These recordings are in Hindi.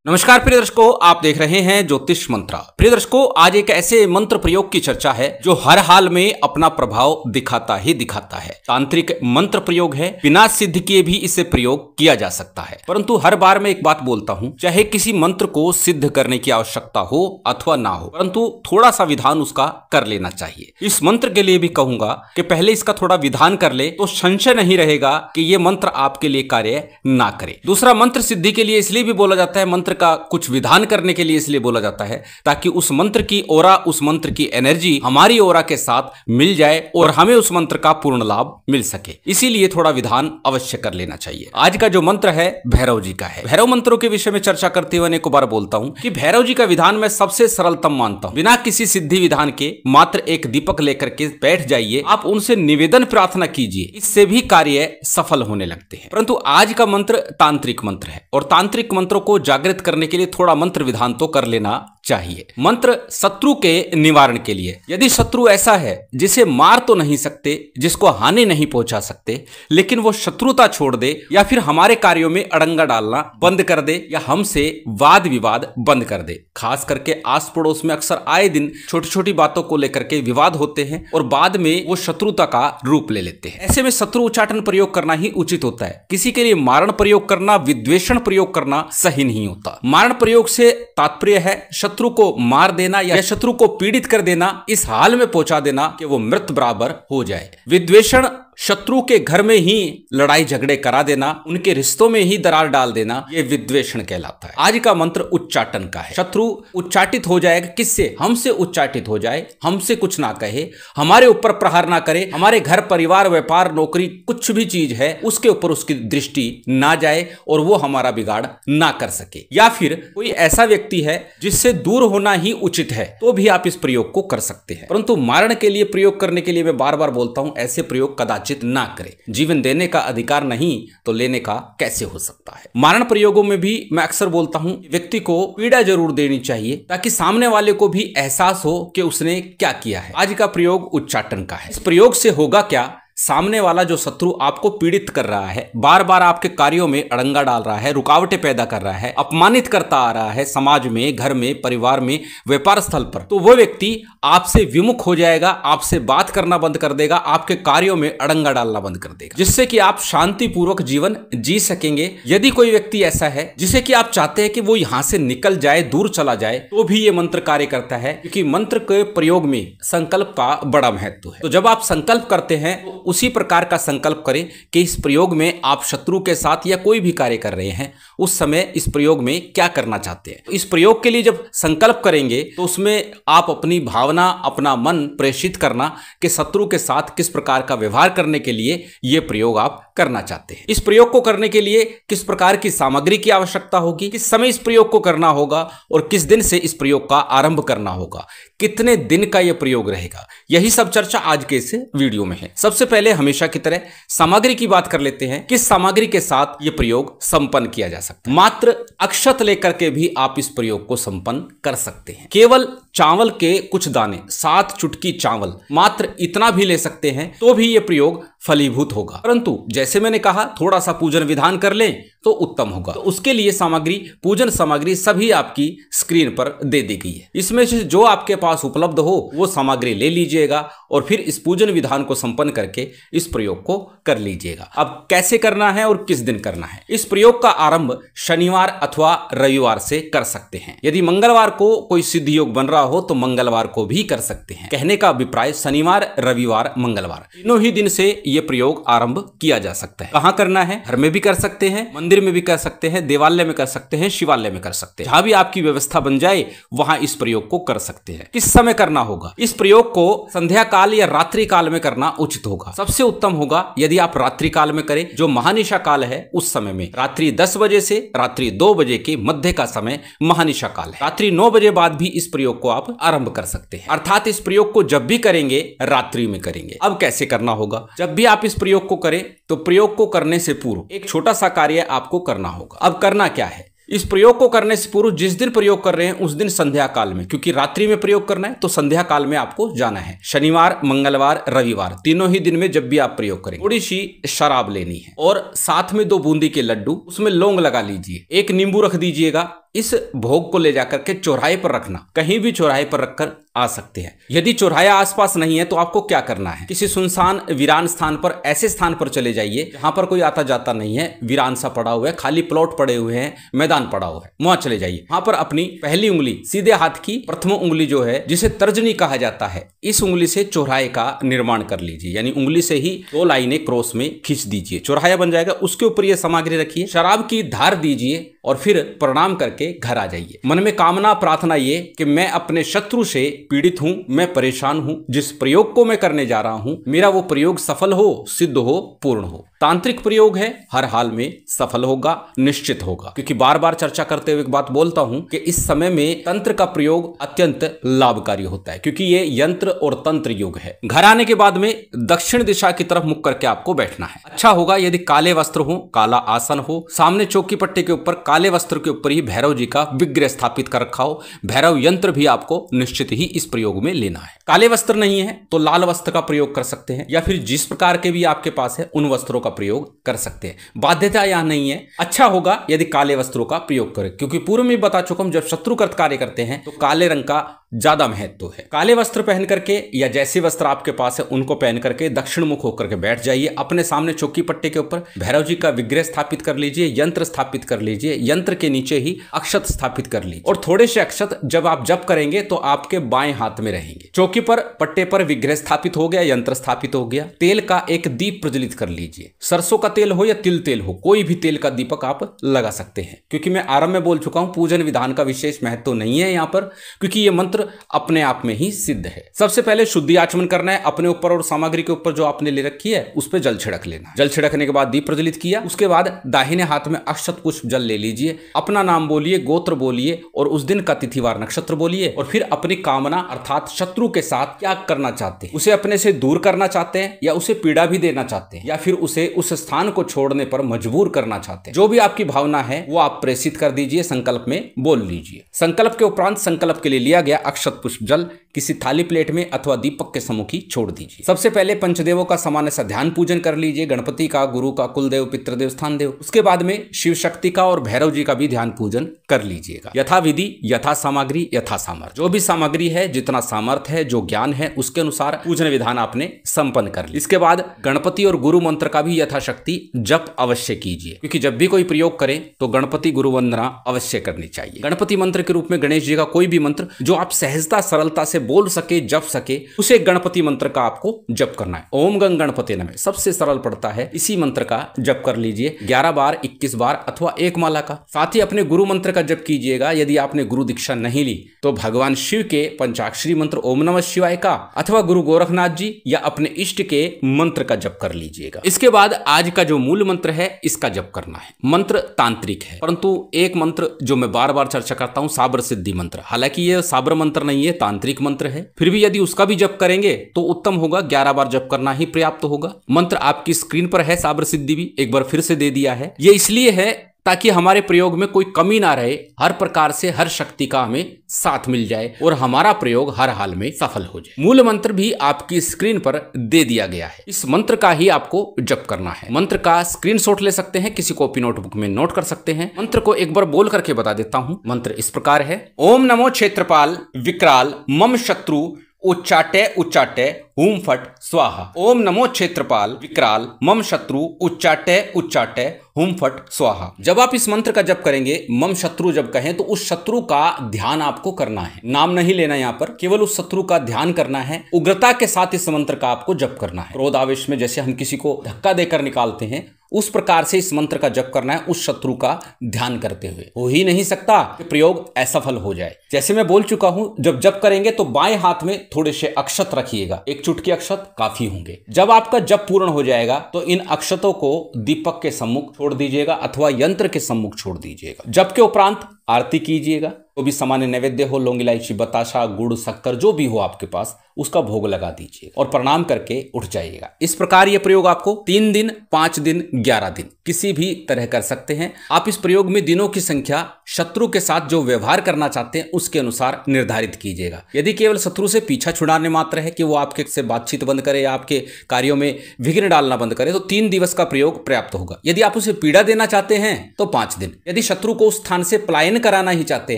नमस्कार प्रिय दर्शकों, आप देख रहे हैं ज्योतिष मंत्रा। प्रिय दर्शकों, आज एक ऐसे मंत्र प्रयोग की चर्चा है जो हर हाल में अपना प्रभाव दिखाता ही दिखाता है। तांत्रिक मंत्र प्रयोग है, बिना सिद्ध किए भी इसे प्रयोग किया जा सकता है। परंतु हर बार मैं एक बात बोलता हूं, चाहे किसी मंत्र को सिद्ध करने की आवश्यकता हो अथवा ना हो, परंतु थोड़ा सा विधान उसका कर लेना चाहिए। इस मंत्र के लिए भी कहूंगा कि पहले इसका थोड़ा विधान कर ले तो संशय नहीं रहेगा कि ये मंत्र आपके लिए कार्य ना करे। दूसरा, मंत्र सिद्धि के लिए इसलिए भी बोला जाता है, मंत्र का कुछ विधान करने के लिए इसलिए बोला जाता है ताकि उस मंत्र की ओरा, उस मंत्र की एनर्जी हमारी ओरा के साथ मिल जाए और हमें उस मंत्र का पूर्ण लाभ मिल सके। इसीलिए थोड़ा विधान अवश्य कर लेना चाहिए। आज का जो मंत्र है भैरव जी का है। भैरव मंत्रों के विषय में चर्चा करते हुए एक बार बोलता हूं कि भैरव जी का विधान मैं सबसे सरलतम मानता हूं। बिना किसी सिद्धि विधान के मात्र एक दीपक लेकर के बैठ जाइए, आप उनसे निवेदन प्रार्थना कीजिए, इससे भी कार्य सफल होने लगते हैं। परंतु आज का मंत्र तांत्रिक मंत्र है और तांत्रिक मंत्रों को जागृत करने के लिए थोड़ा मंत्र विधान तो कर लेना चाहिए। मंत्र शत्रु के निवारण के लिए। यदि शत्रु ऐसा है जिसे मार तो नहीं सकते, जिसको हानि नहीं पहुंचा सकते, लेकिन वो शत्रुता छोड़ दे या फिर हमारे कार्यों में अड़ंगा डालना बंद कर दे या हमसे वाद विवाद बंद कर दे। खास करके आस पड़ोस में अक्सर आए दिन छोटी छोटी बातों को लेकर के विवाद होते हैं और बाद में वो शत्रुता का रूप ले लेते हैं। ऐसे में शत्रु उच्चाटन प्रयोग करना ही उचित होता है। किसी के लिए मारण प्रयोग करना, विद्वेषण प्रयोग करना सही नहीं होता। मारण प्रयोग से तात्पर्य है शत्रु को मार देना या शत्रु को पीड़ित कर देना, इस हाल में पहुंचा देना कि वो मृत बराबर हो जाए। विद्वेषण शत्रु के घर में ही लड़ाई झगड़े करा देना, उनके रिश्तों में ही दरार डाल देना, यह विद्वेषण कहलाता है। आज का मंत्र उच्चाटन का है। शत्रु उच्चाटित हो जाएगा, किससे? हमसे उच्चाटित हो जाए, हमसे कुछ ना कहे, हमारे ऊपर प्रहार ना करे, हमारे घर परिवार व्यापार नौकरी कुछ भी चीज है उसके ऊपर उसकी दृष्टि ना जाए और वो हमारा बिगाड़ ना कर सके। या फिर कोई ऐसा व्यक्ति है जिससे दूर होना ही उचित है, तो भी आप इस प्रयोग को कर सकते हैं। परंतु मारण के लिए प्रयोग करने के लिए मैं बार बार बोलता हूं, ऐसे प्रयोग कदाचित ना करें। जीवन देने का अधिकार नहीं तो लेने का कैसे हो सकता है। मारण प्रयोगों में भी मैं अक्सर बोलता हूं, व्यक्ति को पीड़ा जरूर देनी चाहिए ताकि सामने वाले को भी एहसास हो कि उसने क्या किया है। आज का प्रयोग उच्चाटन का है। इस प्रयोग से होगा क्या? सामने वाला जो शत्रु आपको पीड़ित कर रहा है, बार बार आपके कार्यों में अड़ंगा डाल रहा है, रुकावटें पैदा कर रहा है, अपमानित करता आ रहा है समाज में, घर में, परिवार में, व्यापार स्थल पर, तो वो व्यक्ति आपसे विमुख हो जाएगा, आपसे बात करना बंद कर देगा, आपके कार्यों में अड़ंगा डालना बंद कर देगा, जिससे कि आप शांतिपूर्वक जीवन जी सकेंगे। यदि कोई व्यक्ति ऐसा है जिसे कि आप चाहते हैं कि वो यहां से निकल जाए, दूर चला जाए, तो भी ये मंत्र कार्य करता है, क्योंकि मंत्र के प्रयोग में संकल्प का बड़ा महत्व है। तो जब आप संकल्प करते हैं तो उसी प्रकार का संकल्प करें कि इस प्रयोग में आप शत्रु के साथ या कोई भी कार्य कर रहे हैं, उस समय इस प्रयोग में क्या करना चाहते हैं। इस प्रयोग के लिए जब संकल्प करेंगे तो उसमें आप अपनी भावना, अपना मन प्रेषित करना कि शत्रु के साथ किस प्रकार का व्यवहार करने के लिए यह प्रयोग आप करना चाहते हैं। इस प्रयोग को करने के लिए किस प्रकार की सामग्री की आवश्यकता होगी, किस समय इस प्रयोग को करना होगा और किस दिन से इस प्रयोग का आरंभ करना होगा, कितने दिन का यह प्रयोग रहेगा, यही सब चर्चा आज के इस वीडियो में है। सबसे पहले हमेशा की तरह सामग्री की बात कर लेते हैं। किस सामग्री के साथ यह प्रयोग संपन्न किया जा सकता है। मात्र अक्षत लेकर के भी आप इस प्रयोग को संपन्न कर सकते हैं। केवल चावल के कुछ दाने, 7 चुटकी चावल, मात्र इतना भी ले सकते हैं तो भी यह प्रयोग फलीभूत होगा। परंतु जैसे मैंने कहा, थोड़ा सा पूजन विधान कर लें तो उत्तम होगा। तो उसके लिए सामग्री, पूजन सामग्री सभी आपकी स्क्रीन पर दे दी गई है। इसमें से जो आपके पास उपलब्ध हो वो सामग्री ले लीजिएगा और फिर इस पूजन विधान को संपन्न करके इस प्रयोग को कर लीजिएगा। अब कैसे करना है और किस दिन करना है? इस प्रयोग का आरंभ शनिवार अथवा रविवार से कर सकते हैं। यदि मंगलवार को कोई सिद्ध योग बन रहा हो तो मंगलवार को भी कर सकते हैं। कहने का अभिप्राय शनिवार, रविवार, मंगलवार, तीनों ही दिन से यह प्रयोग आरंभ किया जा सकता है। कहां करना है? घर में भी कर सकते हैं, मंदिर में भी कर सकते हैं, देवालय में कर सकते हैं, शिवालय में कर सकते हैं। जहां भी आपकी व्यवस्था बन जाए वहां इस प्रयोग को कर सकते हैं। किस समय करना होगा? इस प्रयोग को संध्या काल या रात्रि काल में करना उचित होगा। सबसे उत्तम होगा यदि आप रात्रि काल में करें, जो महानिशा काल है उस समय में। रात्रि 10 बजे से रात्रि 2 बजे के मध्य का समय महानिशा काल है। रात्रि 9 बजे बाद भी इस प्रयोग को आप आरंभ कर सकते हैं। अर्थात इस प्रयोग को जब भी करेंगे रात्रि में करेंगे। अब कैसे करना होगा? जब भी आप इस प्रयोग को करें तो प्रयोग को करने से पूर्व एक छोटा सा कार्य आपको करना होगा। अब करना क्या है? इस प्रयोग को करने से पूर्व जिस दिन प्रयोग कर रहे हैं उस दिन संध्या काल में, क्योंकि रात्रि में प्रयोग करना है तो संध्या काल में आपको जाना है। शनिवार, मंगलवार, रविवार, तीनों ही दिन में जब भी आप प्रयोग करें, थोड़ी सी शराब लेनी है और साथ में 2 बूंदी के लड्डू, उसमें लौंग लगा लीजिए, 1 नींबू रख दीजिएगा इस भोग को ले जाकर के चौराहे पर रखना, कहीं भी चौराहे पर रखकर आ सकते हैं। यदि चौराहा आसपास नहीं है तो आपको क्या करना है, किसी सुनसान वीरान स्थान पर, ऐसे स्थान पर चले जाइए जहां पर कोई आता जाता नहीं है, वीरान सा पड़ा हुआ है, खाली प्लॉट पड़े हुए हैं, मैदान पड़ा हुआ है, वहां चले जाइए। वहां पर अपनी पहली उंगली, सीधे हाथ की प्रथम उंगली जो है, जिसे तर्जनी कहा जाता है, इस उंगली से चौराहे का निर्माण कर लीजिए। यानी उंगली से ही 2 लाइनें क्रॉस में खींच दीजिए, चौराहा बन जाएगा। उसके ऊपर यह सामग्री रखिए, शराब की धार दीजिए और फिर प्रणाम करके घर आ जाइए। मन में कामना प्रार्थना ये कि मैं अपने शत्रु से पीड़ित हूं, मैं परेशान हूं, जिस प्रयोग को मैं करने जा रहा हूं मेरा वो प्रयोग सफल हो, सिद्ध हो, पूर्ण हो। तांत्रिक प्रयोग है, हर हाल में सफल होगा, निश्चित होगा। क्योंकि बार बार चर्चा करते हुए एक बात बोलता हूं कि इस समय में तंत्र का प्रयोग अत्यंत लाभकारी होता है, क्योंकि ये यंत्र और तंत्र युग है। घर आने के बाद में दक्षिण दिशा की तरफ मुख करके आपको बैठना है। अच्छा होगा यदि काले वस्त्र हो, काला आसन हो, सामने चौकी पट्टे के ऊपर काले वस्त्र के ऊपर ही भैरव जी का विग्रह स्थापित कर रखा हो। भैरव यंत्र भी आपको निश्चित ही इस प्रयोग में लेना है। काले वस्त्र नहीं है तो लाल वस्त्र का प्रयोग कर सकते हैं, या फिर जिस प्रकार के भी आपके पास है उन वस्त्रों का प्रयोग कर सकते हैं। बाध्यता यहां नहीं है। अच्छा होगा यदि काले वस्त्रों का प्रयोग करें, क्योंकि पूर्व में बता चुका हूं, जब शत्रुकृत कार्य करते हैं तो काले रंग का ज्यादा महत्व है। काले वस्त्र पहन करके या जैसे वस्त्र आपके पास है उनको पहन करके दक्षिण मुख होकर के बैठ जाइए। अपने सामने चौकी पट्टे के ऊपर भैरव जी का विग्रह स्थापित कर लीजिए, यंत्र स्थापित कर लीजिए, यंत्र के नीचे ही अक्षत स्थापित कर लीजिए। और थोड़े से अक्षत जब आप जप करेंगे तो आपके बाएं हाथ में रहेंगे। चौकी पर पट्टे पर विग्रह स्थापित हो गया, यंत्र स्थापित हो गया। तेल का एक दीप प्रज्वलित कर लीजिए, सरसों का तेल हो या तिल तेल हो, कोई भी तेल का दीपक आप लगा सकते हैं। क्योंकि मैं आरंभ में बोल चुका हूं, पूजन विधान का विशेष महत्व नहीं है यहां पर, क्योंकि यह मंत्र अपने आप में ही सिद्ध है। सबसे पहले शुद्धि आचमन करना है। अपने ऊपर और सामग्री के ऊपर जो आपने ले रखी है उस पर जल छिड़क लेना। जल छिड़कने के बाद दीप प्रज्वलित किया, उसके बाद दाहिने हाथ में अक्षत पुष्प जल ले लीजिए। अपना नाम बोलिए, गोत्र बोलिए और उस दिन का तिथिवार नक्षत्र बोलिए, और फिर अपनी कामना अर्थात शत्रु के साथ क्या करना चाहते हैं, उसे अपने से दूर करना चाहते हैं या उसे पीड़ा भी देना चाहते हैं, या फिर उसे उस स्थान को छोड़ने पर मजबूर करना चाहते हैं, जो भी आपकी भावना है वो आप प्रेषित कर दीजिए, संकल्प में बोल लीजिए। संकल्प के उपरांत संकल्प के लिए लिया गया अक्षत पुष्प जल किसी थाली प्लेट में अथवा दीपक के सम्मुख ही छोड़ दीजिए। सबसे पहले पंचदेवों का सामान्य सा ध्यान पूजन कर लीजिए, गणपति का, गुरु का, कुलदेव, पितृदेव, स्थान देव। उसके बाद में शिव शक्ति का और भैरव जी का भी ध्यान पूजन कर लीजिएगा। यथा विधि, यथा सामग्री, यथा सामर्थ्य, जो भी सामग्री है, जितना सामर्थ्य है, जो ज्ञान है, उसके अनुसार पूजन विधान आपने संपन्न कर लिया। इसके बाद गणपति और गुरु मंत्र का भी यथाशक्ति जप अवश्य कीजिए, क्योंकि जब भी कोई प्रयोग करें तो गणपति गुरु वंदना अवश्य करनी चाहिए। गणपति मंत्र के रूप में गणेश जी का कोई भी मंत्र जो आप सहजता सरलता से बोल सके, जप सके, उसे गणपति मंत्र का आपको जप करना है। ओम गंग गणपति नमः सबसे सरल पड़ता है, इसी मंत्र का जप कर लीजिए 11 बार, 21 बार अथवा एक माला का। साथ ही अपने गुरु मंत्र का जप कीजिएगा। यदि आपने गुरु दीक्षा नहीं ली तो भगवान शिव के पंचाक्षरी मंत्र ओम नमः शिवाय का अथवा गुरु गोरखनाथ जी या अपने इष्ट के मंत्र का जप कर लीजिएगा। इसके बाद आज का जो मूल मंत्र है इसका जप करना है। मंत्र तांत्रिक है, परंतु एक मंत्र जो मैं बार बार चर्चा करता हूं, साबर सिद्धि मंत्र। हालांकि यह साबर मंत्र नहीं है, तांत्रिक मंत्र है, फिर भी यदि उसका भी जप करेंगे तो उत्तम होगा। 11 बार जप करना ही पर्याप्त होगा। मंत्र आपकी स्क्रीन पर है, साबर सिद्धि भी एक बार फिर से दे दिया है। यह इसलिए है ताकि हमारे प्रयोग में कोई कमी ना रहे, हर प्रकार से हर शक्ति का हमें साथ मिल जाए और हमारा प्रयोग हर हाल में सफल हो जाए। मूल मंत्र भी आपकी स्क्रीन पर दे दिया गया है, इस मंत्र का ही आपको जप करना है। मंत्र का स्क्रीनशॉट ले सकते हैं, किसी कॉपी नोटबुक में नोट कर सकते हैं। मंत्र को एक बार बोल करके बता देता हूं। मंत्र इस प्रकार है, ओम नमो क्षेत्रपाल विकराल मम शत्रु उच्चाटे उच्चाटे हुम फट स्वाहा। ओम नमो क्षेत्रपाल विकराल मम शत्रु उच्चाटे उच्चाटे हुम फट स्वाहा। जब आप इस मंत्र का जप करेंगे, मम शत्रु जब कहें तो उस शत्रु का ध्यान आपको करना है, नाम नहीं लेना यहाँ पर, केवल उस शत्रु का ध्यान करना है। उग्रता के साथ इस मंत्र का आपको जप करना है। क्रोध आवेश में जैसे हम किसी को धक्का देकर निकालते हैं, उस प्रकार से इस मंत्र का जप करना है, उस शत्रु का ध्यान करते हुए। हो ही नहीं सकता कि प्रयोग असफल हो जाए। जैसे मैं बोल चुका हूं, जब जप करेंगे तो बाएं हाथ में थोड़े से अक्षत रखिएगा, एक चुटकी अक्षत काफी होंगे। जब आपका जप पूर्ण हो जाएगा तो इन अक्षतों को दीपक के सम्मुख छोड़ दीजिएगा अथवा यंत्र के सम्मुख छोड़ दीजिएगा। जप के उपरांत आरती कीजिएगा, तो भी सामान्य नैवेद्य हो, लौंग इलायची बताशा गुड़ शक्कर जो भी हो आपके पास उसका भोग लगा दीजिए और प्रणाम करके उठ जाइएगा। इस प्रकार यह प्रयोग आपको 3 दिन, 5 दिन, 11 दिन किसी भी तरह कर सकते हैं। आप इस प्रयोग में दिनों की संख्या शत्रु के साथ जो व्यवहार करना चाहते हैं उसके अनुसार निर्धारित कीजिएगा। यदि केवल शत्रु से पीछा छुड़ाने मात्र है कि वो आपके से बातचीत बंद करे या आपके कार्यों में विघ्न डालना बंद करे तो 3 दिवस का प्रयोग पर्याप्त होगा। यदि आप उसे पीड़ा देना चाहते हैं तो 5 दिन। यदि शत्रु को उस स्थान से पलायन कराना ही चाहते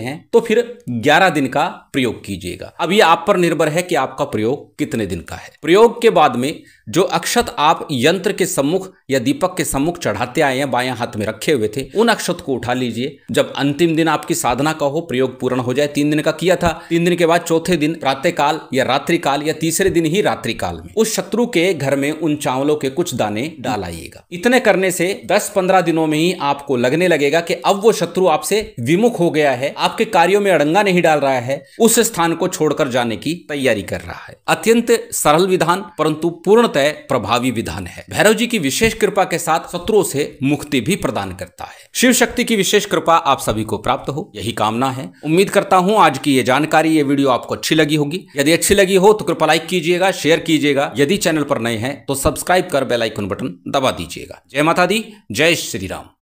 हैं तो फिर 11 दिन का प्रयोग कीजिएगा। अब ये आप पर निर्भर है कि आपका प्रयोग कितने दिन का है। प्रयोग के बाद में जो अक्षत आप यंत्र के सम्मुख या दीपक के सम्मुख चढ़ाते आए हैं, बायां हाथ में रखे हुए थे, उन अक्षत को उठा लीजिए। जब अंतिम दिन आपकी साधना का हो, प्रयोग पूर्ण हो जाए, 3 दिन का किया था, 3 दिन के बाद चौथे दिन प्रातः काल या रात्रि काल या तीसरे दिन ही रात्रि काल में उस शत्रु के घर में उन चावलों के कुछ दाने डाल आइएगा। इतने करने से 10-15 दिनों में ही आपको लगने लगेगा कि अब वो शत्रु आपसे विमुख हो गया है, आपके कार्यों में अड़ंगा नहीं डाल रहा है, उस स्थान को छोड़कर जाने की तैयारी कर रहा है। अत्यंत सरल विधान परंतु पूर्ण प्रभावी विधान है। भैरव जी की विशेष कृपा के साथ शत्रुओं से मुक्ति भी प्रदान करता है। शिव शक्ति की विशेष कृपा आप सभी को प्राप्त हो, यही कामना है। उम्मीद करता हूं आज की ये जानकारी, ये वीडियो आपको अच्छी लगी होगी। यदि अच्छी लगी हो तो कृपया लाइक कीजिएगा, शेयर कीजिएगा। यदि चैनल पर नए हैं तो सब्सक्राइब कर बेल आइकन बटन दबा दीजिएगा। जय माता दी, जय श्री राम।